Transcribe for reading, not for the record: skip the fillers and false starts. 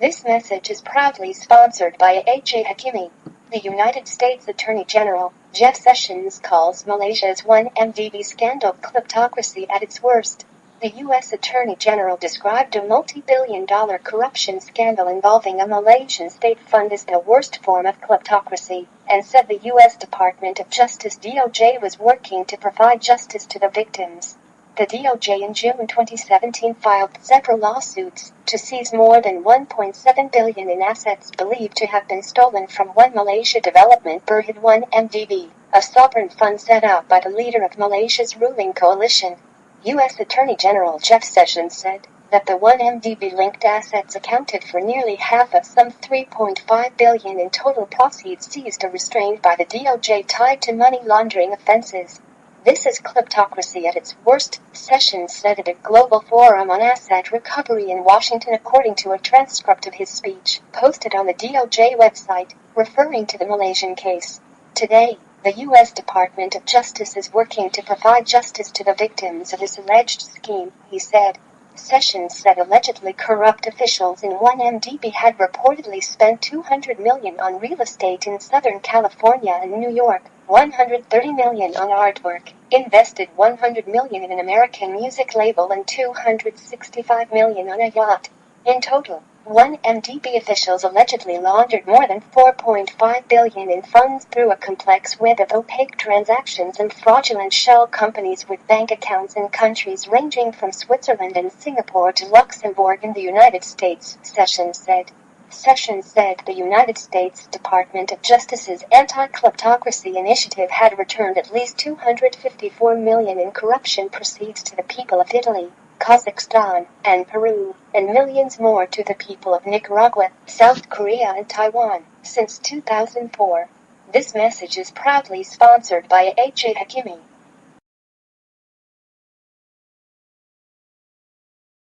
This message is proudly sponsored by A.J. Hakimi. The United States Attorney General, Jeff Sessions, calls Malaysia's 1MDB scandal kleptocracy at its worst. The U.S. Attorney General described a multi-billion-dollar corruption scandal involving a Malaysian state fund as the worst form of kleptocracy, and said the U.S. Department of Justice (DOJ) was working to provide justice to the victims. The DOJ in June 2017 filed several lawsuits to seize more than $1.7 billion in assets believed to have been stolen from One Malaysia Development Berhad 1MDB, a sovereign fund set up by the leader of Malaysia's ruling coalition. U.S. Attorney General Jeff Sessions said that the 1MDB-linked assets accounted for nearly half of some $3.5 billion in total proceeds seized or restrained by the DOJ tied to money laundering offenses. This is kleptocracy at its worst, Sessions said at a global forum on asset recovery in Washington, according to a transcript of his speech posted on the DOJ website, referring to the Malaysian case. Today, the U.S. Department of Justice is working to provide justice to the victims of this alleged scheme, he said. Sessions said allegedly corrupt officials in 1MDB had reportedly spent $200 million on real estate in Southern California and New York, $130 million on artwork, invested $100 million in an American music label and $265 million on a yacht. In total, 1MDB officials allegedly laundered more than $4.5 billion in funds through a complex web of opaque transactions and fraudulent shell companies with bank accounts in countries ranging from Switzerland and Singapore to Luxembourg in the United States, Sessions said. Sessions said the United States Department of Justice's anti-kleptocracy initiative had returned at least $254 million in corruption proceeds to the people of Italy, Kazakhstan, and Peru, and millions more to the people of Nicaragua, South Korea and Taiwan, since 2004. This message is proudly sponsored by A.J. Hakimi.